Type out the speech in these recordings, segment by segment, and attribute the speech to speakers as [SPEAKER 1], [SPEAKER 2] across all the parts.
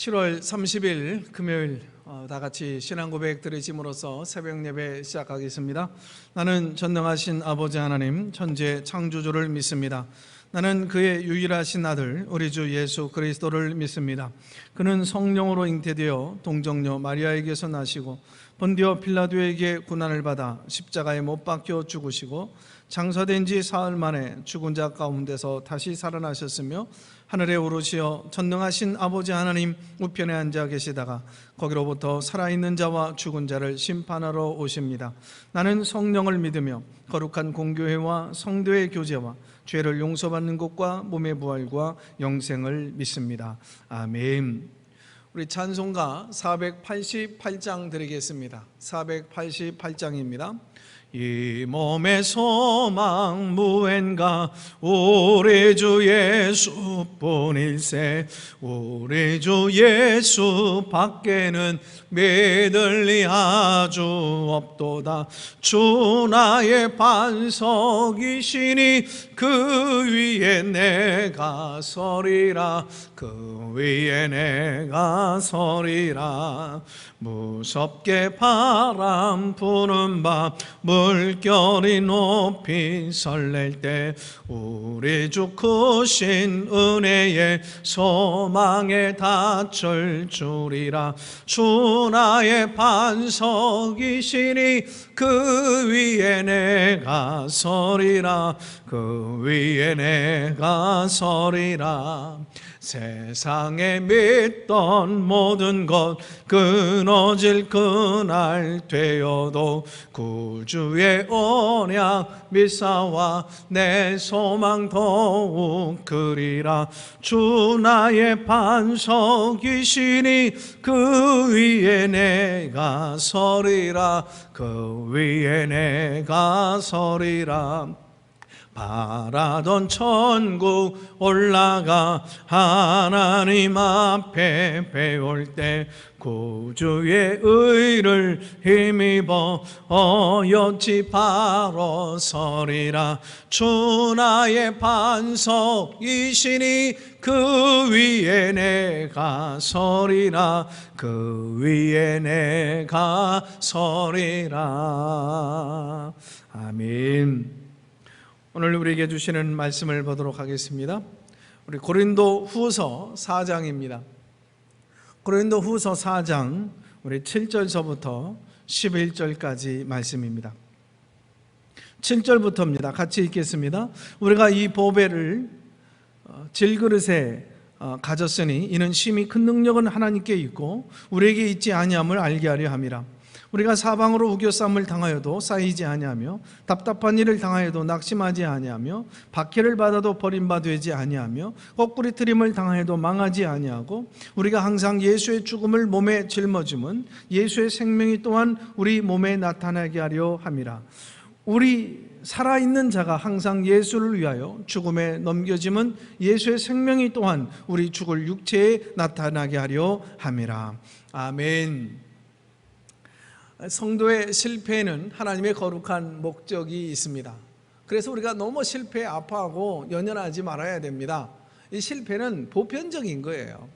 [SPEAKER 1] (7월 30일) 금요일 다 같이 신앙 고백 드리심으로써 새벽 예배 시작하겠습니다. 나는 전능하신 아버지 하나님 천지의 창조주를 믿습니다. 나는 그의 유일하신 아들 우리 주 예수 그리스도를 믿습니다. 그는 성령으로 잉태되어 동정녀 마리아에게서 나시고 본디오 필라도에게 고난을 받아 십자가에 못 박혀 죽으시고 장사된 지 사흘 만에 죽은 자 가운데서 다시 살아나셨으며 하늘에 오르시어 전능하신 아버지 하나님 우편에 앉아 계시다가 거기로부터 살아있는 자와 죽은 자를 심판하러 오십니다. 나는 성령을 믿으며 거룩한 공교회와 성도의 교제와 죄를 용서받는 것과 몸의 부활과 영생을 믿습니다. 아멘. 우리 찬송가 488장 드리겠습니다. 488장입니다. 이 몸의 소망 무엔가 우리 주 예수뿐일세. 우리 주 예수 밖에는 믿을 리 아주 없도다. 주 나의 반석이시니 그 위에 내가 서리라. 그 위에 내가 서리라. 무섭게 바람 부는 밤 물결이 높이 설렐 때 우리 주 크신 은혜의 소망에 닿을 줄이라. 주 나의 반석이시니 그 위에 내가 서리라. 그 위에 내가 서리라. 세상에 믿던 모든 것 끊어질 그날 되어도 구주의 언약 믿사와 내 소망 더욱 크리라. 주 나의 반석이시니 그 위에 내가 서리라. 그 위에 내가 서리라. 바라던 천국 올라가 하나님 앞에 배울 때 구주의 의를 힘입어 어여지 바로 서리라. 주 나의 반석이시니 그 위에 내가 서리라. 그 위에 내가 서리라. 아멘. 오늘 우리에게 주시는 말씀을 보도록 하겠습니다. 우리 고린도 후서 4장입니다. 고린도 후서 4장 우리 7절서부터 11절까지 말씀입니다. 7절부터입니다. 같이 읽겠습니다. 우리가 이 보배를 질그릇에 가졌으니 이는 심히 큰 능력은 하나님께 있고 우리에게 있지 아니함을 알게 하려 함이라. 우리가 사방으로 우겨쌈을 당하여도 쌓이지 아니하며 답답한 일을 당하여도 낙심하지 아니하며 박해를 받아도 버림받지 아니하며 거꾸리 트림을 당하여도 망하지 아니하고 우리가 항상 예수의 죽음을 몸에 짊어짐은 예수의 생명이 또한 우리 몸에 나타나게 하려 함이라. 우리 살아있는 자가 항상 예수를 위하여 죽음에 넘겨짐은 예수의 생명이 또한 우리 죽을 육체에 나타나게 하려 함이라. 아멘. 성도의 실패에는 하나님의 거룩한 목적이 있습니다. 그래서 우리가 너무 실패에 아파하고 연연하지 말아야 됩니다. 이 실패는 보편적인 거예요.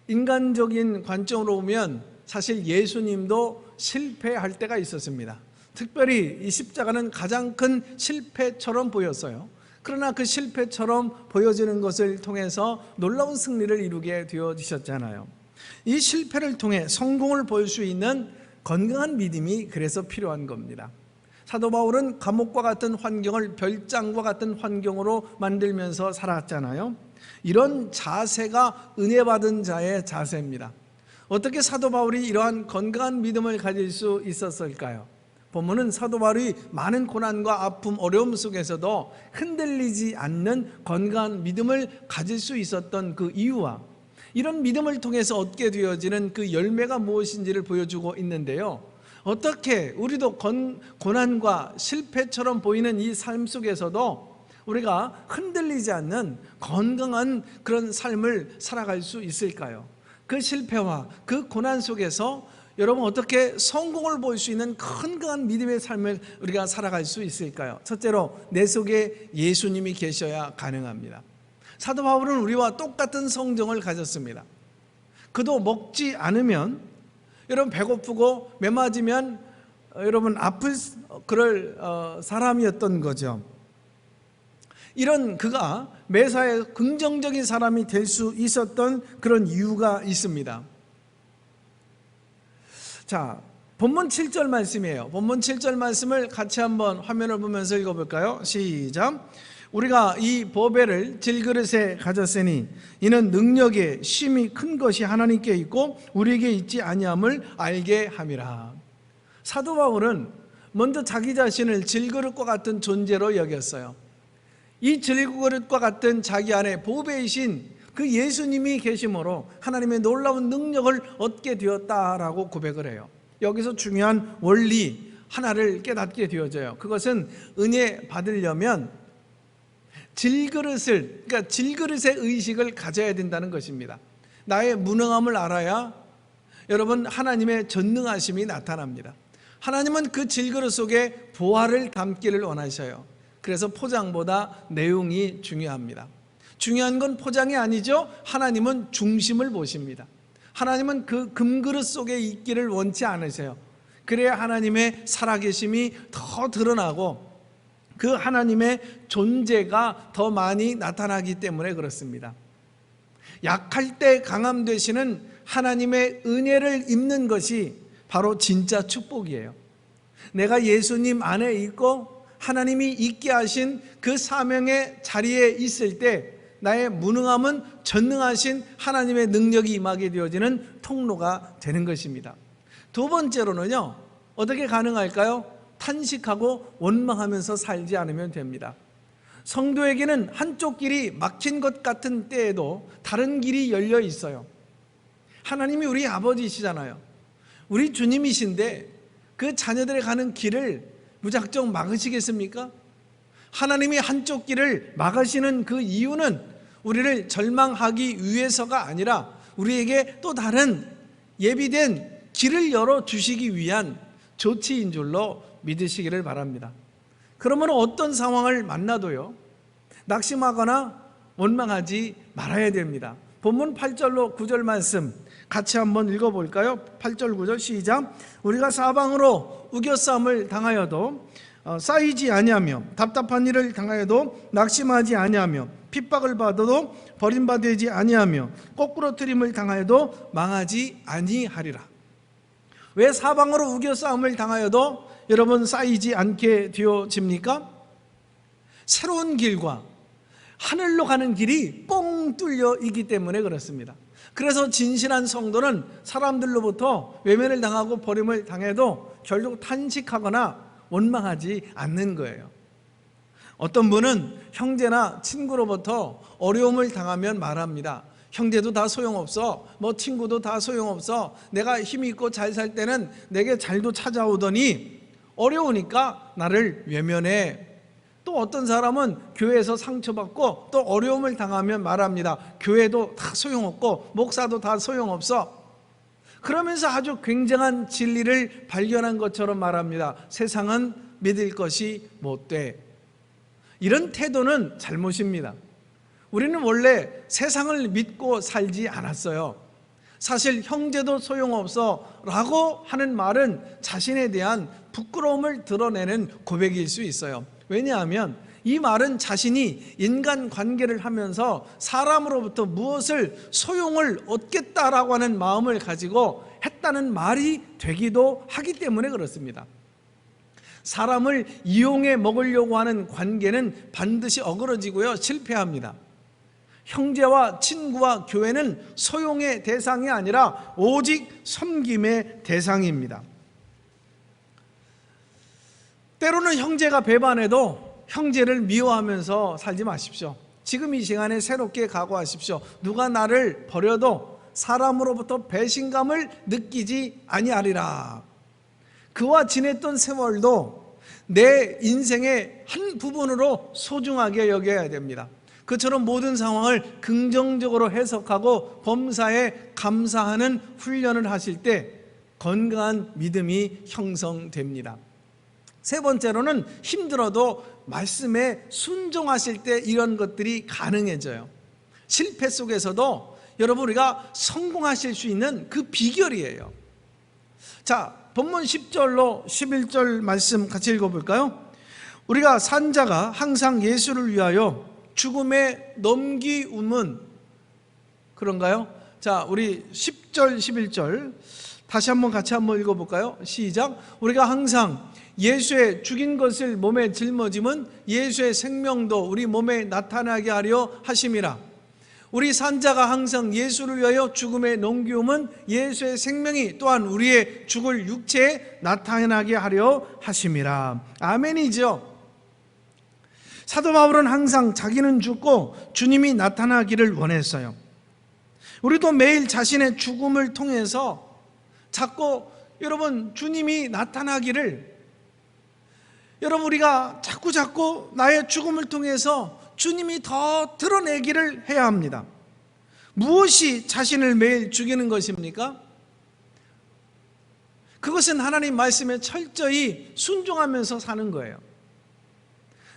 [SPEAKER 1] 인간적인 관점으로 보면 사실 예수님도 실패할 때가 있었습니다. 특별히 이 십자가는 가장 큰 실패처럼 보였어요. 그러나 그 실패처럼 보여지는 것을 통해서 놀라운 승리를 이루게 되어지셨잖아요. 이 실패를 통해 성공을 볼 수 있는 건강한 믿음이 그래서 필요한 겁니다. 사도 바울은 감옥과 같은 환경을 별장과 같은 환경으로 만들면서 살았잖아요. 이런 자세가 은혜 받은 자의 자세입니다. 어떻게 사도 바울이 이러한 건강한 믿음을 가질 수 있었을까요? 본문은 사도 바울이 많은 고난과 아픔, 어려움 속에서도 흔들리지 않는 건강한 믿음을 가질 수 있었던 그 이유와 이런 믿음을 통해서 얻게 되어지는 그 열매가 무엇인지를 보여주고 있는데요. 어떻게 우리도 고난과 실패처럼 보이는 이 삶 속에서도 우리가 흔들리지 않는 건강한 그런 삶을 살아갈 수 있을까요? 그 실패와 그 고난 속에서 여러분 어떻게 성공을 볼 수 있는 건강한 믿음의 삶을 우리가 살아갈 수 있을까요? 첫째로 내 속에 예수님이 계셔야 가능합니다. 사도 바울은 우리와 똑같은 성정을 가졌습니다. 그도 먹지 않으면 여러분 배고프고 메마지면 여러분 아플 그럴 사람이었던 거죠. 이런 그가 매사에 긍정적인 사람이 될 수 있었던 그런 이유가 있습니다. 자, 본문 7절 말씀이에요. 본문 7절 말씀을 같이 한번 화면을 보면서 읽어볼까요? 시작. 우리가 이 보배를 질그릇에 가졌으니 이는 능력의 심히 큰 것이 하나님께 있고 우리에게 있지 아니함을 알게 함이라. 사도 바울은 먼저 자기 자신을 질그릇과 같은 존재로 여겼어요. 이 질그릇과 같은 자기 안에 보배이신 그 예수님이 계심으로 하나님의 놀라운 능력을 얻게 되었다라고 고백을 해요. 여기서 중요한 원리 하나를 깨닫게 되어져요. 그것은 은혜 받으려면 그러니까 질그릇의 의식을 가져야 된다는 것입니다. 나의 무능함을 알아야 여러분 하나님의 전능하심이 나타납니다. 하나님은 그 질그릇 속에 보화를 담기를 원하셔요. 그래서 포장보다 내용이 중요합니다. 중요한 건 포장이 아니죠. 하나님은 중심을 보십니다. 하나님은 그 금그릇 속에 있기를 원치 않으세요. 그래야 하나님의 살아계심이 더 드러나고 그 하나님의 존재가 더 많이 나타나기 때문에 그렇습니다. 약할 때 강함 되시는 하나님의 은혜를 입는 것이 바로 진짜 축복이에요. 내가 예수님 안에 있고 하나님이 있게 하신 그 사명의 자리에 있을 때 나의 무능함은 전능하신 하나님의 능력이 임하게 되어지는 통로가 되는 것입니다. 두 번째로는요, 어떻게 가능할까요? 탄식하고 원망하면서 살지 않으면 됩니다. 성도에게는 한쪽 길이 막힌 것 같은 때에도 다른 길이 열려 있어요. 하나님이 우리 아버지시잖아요. 우리 주님이신데 그 자녀들이 가는 길을 무작정 막으시겠습니까? 하나님이 한쪽 길을 막으시는 그 이유는 우리를 절망하기 위해서가 아니라 우리에게 또 다른 예비된 길을 열어주시기 위한 조치인 줄로 믿으시기를 바랍니다. 그러면 어떤 상황을 만나도요, 낙심하거나 원망하지 말아야 됩니다. 본문 8절로 9절 말씀 같이 한번 읽어볼까요? 8절 9절 시작. 우리가 사방으로 우겨싸움을 당하여도 쌓이지 아니하며 답답한 일을 당하여도 낙심하지 아니하며 핍박을 받아도 버림받지 아니하며 거꾸로뜨림을 당하여도 망하지 아니하리라. 왜 사방으로 우겨싸움을 당하여도 여러분 쌓이지 않게 되어집니까? 새로운 길과 하늘로 가는 길이 뻥 뚫려 있기 때문에 그렇습니다. 그래서 진실한 성도는 사람들로부터 외면을 당하고 버림을 당해도 결국 탄식하거나 원망하지 않는 거예요. 어떤 분은 형제나 친구로부터 어려움을 당하면 말합니다. 형제도 다 소용없어, 친구도 다 소용없어, 내가 힘이 있고 잘 살 때는 내게 잘도 찾아오더니 어려우니까 나를 외면해. 또 어떤 사람은 교회에서 상처받고 또 어려움을 당하면 말합니다. 교회도 다 소용없고 목사도 다 소용없어. 그러면서 아주 굉장한 진리를 발견한 것처럼 말합니다. 세상은 믿을 것이 못돼. 이런 태도는 잘못입니다. 우리는 원래 세상을 믿고 살지 않았어요. 사실 형제도 소용없어 라고 하는 말은 자신에 대한 부끄러움을 드러내는 고백일 수 있어요. 왜냐하면 이 말은 자신이 인간관계를 하면서 사람으로부터 무엇을 소용을 얻겠다라고 하는 마음을 가지고 했다는 말이 되기도 하기 때문에 그렇습니다. 사람을 이용해 먹으려고 하는 관계는 반드시 어그러지고요, 실패합니다. 형제와 친구와 교회는 소용의 대상이 아니라 오직 섬김의 대상입니다. 때로는 형제가 배반해도 형제를 미워하면서 살지 마십시오. 지금 이 시간에 새롭게 각오하십시오. 누가 나를 버려도 사람으로부터 배신감을 느끼지 아니하리라. 그와 지냈던 세월도 내 인생의 한 부분으로 소중하게 여겨야 됩니다. 그처럼 모든 상황을 긍정적으로 해석하고 범사에 감사하는 훈련을 하실 때 건강한 믿음이 형성됩니다. 세 번째로는 힘들어도 말씀에 순종하실 때 이런 것들이 가능해져요. 실패 속에서도 여러분 우리가 성공하실 수 있는 그 비결이에요. 자, 본문 10절로 11절 말씀 같이 읽어볼까요? 우리가 산자가 항상 예수를 위하여 죽음에 넘기움은, 그런가요? 자, 우리 10절 11절 다시 한번 같이 한번 읽어볼까요? 시작. 우리가 항상 예수의 죽인 것을 몸에 짊어짐은 예수의 생명도 우리 몸에 나타나게 하려 하심이라. 우리 산자가 항상 예수를 위하여 죽음에 넘기움은 예수의 생명이 또한 우리의 죽을 육체에 나타나게 하려 하심이라. 아멘이죠. 사도 바울은 항상 자기는 죽고 주님이 나타나기를 원했어요. 우리도 매일 자신의 죽음을 통해서 자꾸 여러분 주님이 나타나기를, 여러분 우리가 자꾸 나의 죽음을 통해서 주님이 더 드러내기를 해야 합니다. 무엇이 자신을 매일 죽이는 것입니까? 그것은 하나님 말씀에 철저히 순종하면서 사는 거예요.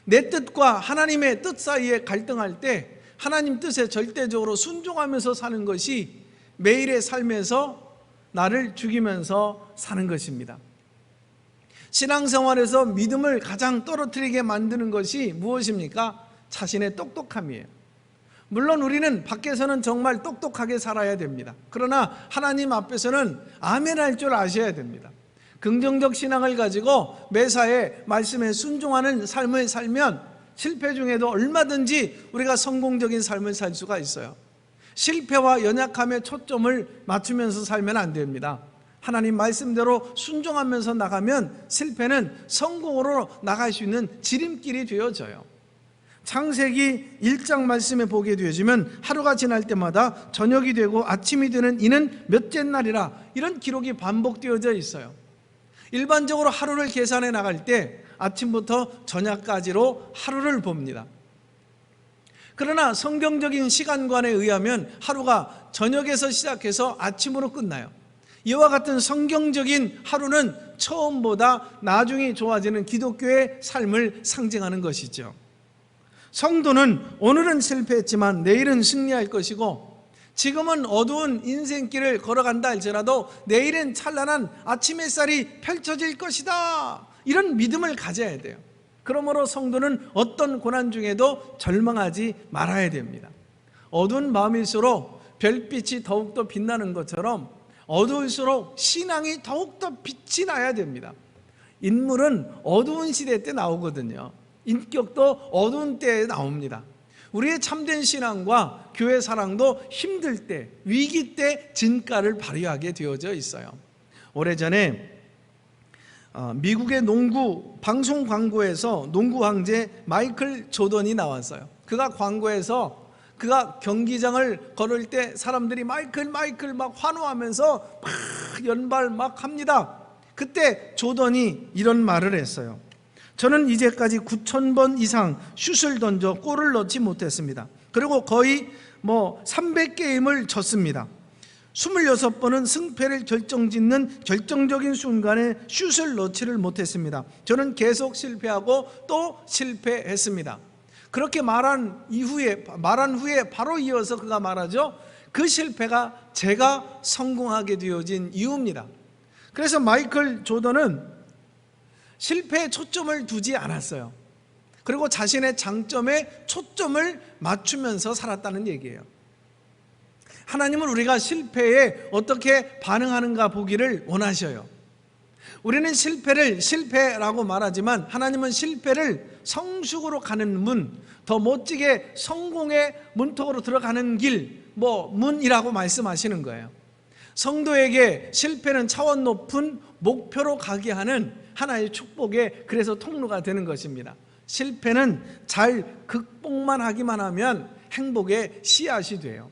[SPEAKER 1] 내 뜻과 하나님의 뜻 사이에 갈등할 때 하나님 뜻에 절대적으로 순종하면서 사는 것이 매일의 삶에서 나를 죽이면서 사는 것입니다. 신앙생활에서 믿음을 가장 떨어뜨리게 만드는 것이 무엇입니까? 자신의 똑똑함이에요. 물론 우리는 밖에서는 정말 똑똑하게 살아야 됩니다. 그러나 하나님 앞에서는 아멘할 줄 아셔야 됩니다. 긍정적 신앙을 가지고 매사에 말씀에 순종하는 삶을 살면 실패 중에도 얼마든지 우리가 성공적인 삶을 살 수가 있어요. 실패와 연약함에 초점을 맞추면서 살면 안 됩니다. 하나님 말씀대로 순종하면서 나가면 실패는 성공으로 나갈 수 있는 지름길이 되어져요. 창세기 1장 말씀에 보게 되어지면 하루가 지날 때마다 저녁이 되고 아침이 되는 이는 몇째 날이라, 이런 기록이 반복되어져 있어요. 일반적으로 하루를 계산해 나갈 때 아침부터 저녁까지로 하루를 봅니다. 그러나 성경적인 시간관에 의하면 하루가 저녁에서 시작해서 아침으로 끝나요. 이와 같은 성경적인 하루는 처음보다 나중이 좋아지는 기독교의 삶을 상징하는 것이죠. 성도는 오늘은 실패했지만 내일은 승리할 것이고, 지금은 어두운 인생길을 걸어간다 할지라도 내일은 찬란한 아침 햇살이 펼쳐질 것이다, 이런 믿음을 가져야 돼요. 그러므로 성도는 어떤 고난 중에도 절망하지 말아야 됩니다. 어두운 마음일수록 별빛이 더욱더 빛나는 것처럼 어두울수록 신앙이 더욱더 빛이 나야 됩니다. 인물은 어두운 시대 때 나오거든요. 인격도 어두운 때에 나옵니다. 우리의 참된 신앙과 교회 사랑도 힘들 때, 위기 때 진가를 발휘하게 되어져 있어요. 오래전에 미국의 농구 방송 광고에서 농구 황제 마이클 조던이 나왔어요. 그가 광고에서 그가 경기장을 걸을 때 사람들이 마이클 막 환호하면서 막 연발 막 합니다. 그때 조던이 이런 말을 했어요. 저는 이제까지 9,000번 이상 슛을 던져 골을 넣지 못했습니다. 그리고 거의 300게임을 졌습니다. 26번은 승패를 결정짓는 결정적인 순간에 슛을 넣지를 못했습니다. 저는 계속 실패하고 또 실패했습니다. 그렇게 말한 후에 바로 이어서 그가 말하죠. 그 실패가 제가 성공하게 되어진 이유입니다. 그래서 마이클 조던은 실패에 초점을 두지 않았어요. 그리고 자신의 장점에 초점을 맞추면서 살았다는 얘기예요. 하나님은 우리가 실패에 어떻게 반응하는가 보기를 원하셔요. 우리는 실패를 실패라고 말하지만 하나님은 실패를 성숙으로 가는 문, 더 멋지게 성공의 문턱으로 들어가는 길, 문이라고 말씀하시는 거예요. 성도에게 실패는 차원 높은 목표로 가게 하는 하나의 축복의 그래서 통로가 되는 것입니다. 실패는 잘 극복만 하기만 하면 행복의 씨앗이 돼요.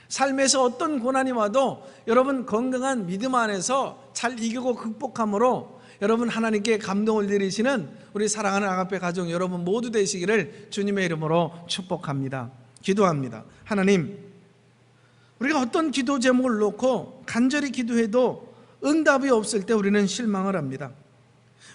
[SPEAKER 1] 삶에서 어떤 고난이 와도 여러분 건강한 믿음 안에서 잘 이기고 극복함으로 여러분 하나님께 감동을 드리시는 우리 사랑하는 아가페 가족 여러분 모두 되시기를 주님의 이름으로 축복합니다. 기도합니다. 하나님, 우리가 어떤 기도 제목을 놓고 간절히 기도해도 응답이 없을 때 우리는 실망을 합니다.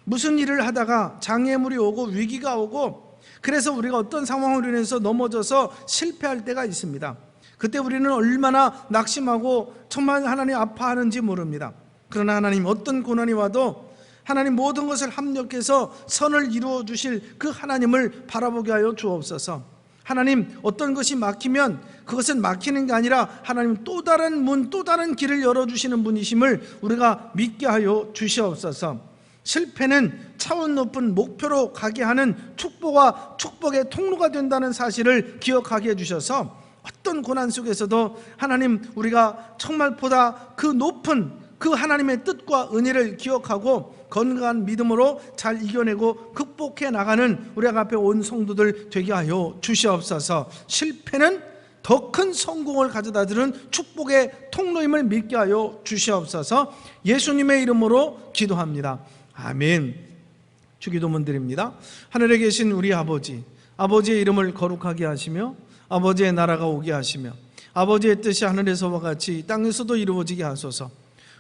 [SPEAKER 1] 무슨 일을 하다가 장애물이 오고 위기가 오고 그래서 우리가 어떤 상황으로 인해서 넘어져서 실패할 때가 있습니다. 그때 우리는 얼마나 낙심하고 정말 하나님 아파하는지 모릅니다. 그러나 하나님 어떤 고난이 와도 하나님 모든 것을 합력해서 선을 이루어 주실 그 하나님을 바라보게 하여 주옵소서. 하나님 어떤 것이 막히면 그것은 막히는 게 아니라 하나님 또 다른 문, 또 다른 길을 열어주시는 분이심을 우리가 믿게 하여 주시옵소서. 실패는 차원 높은 목표로 가게 하는 축복과 축복의 통로가 된다는 사실을 기억하게 해주셔서 어떤 고난 속에서도 하나님 우리가 정말 보다 그 높은 그 하나님의 뜻과 은혜를 기억하고 건강한 믿음으로 잘 이겨내고 극복해 나가는 우리 앞에 온 성도들 되게 하여 주시옵소서. 실패는 더 큰 성공을 가져다 주는 축복의 통로임을 믿게 하여 주시옵소서. 예수님의 이름으로 기도합니다. 아멘. 주기도문 드립니다. 하늘에 계신 우리 아버지, 아버지의 이름을 거룩하게 하시며 아버지의 나라가 오게 하시며 아버지의 뜻이 하늘에서와 같이 땅에서도 이루어지게 하소서.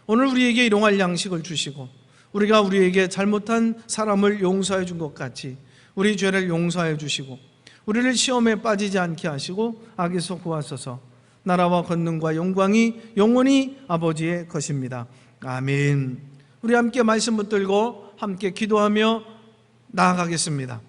[SPEAKER 1] 오늘 우리에게 일용할 양식을 주시고 우리가 우리에게 잘못한 사람을 용서해 준 것 같이 우리 죄를 용서해 주시고 우리를 시험에 빠지지 않게 하시고 악에서 구하소서. 나라와 권능과 영광이 영원히 아버지의 것입니다. 아멘. 우리 함께 말씀 붙들고 함께 기도하며 나아가겠습니다.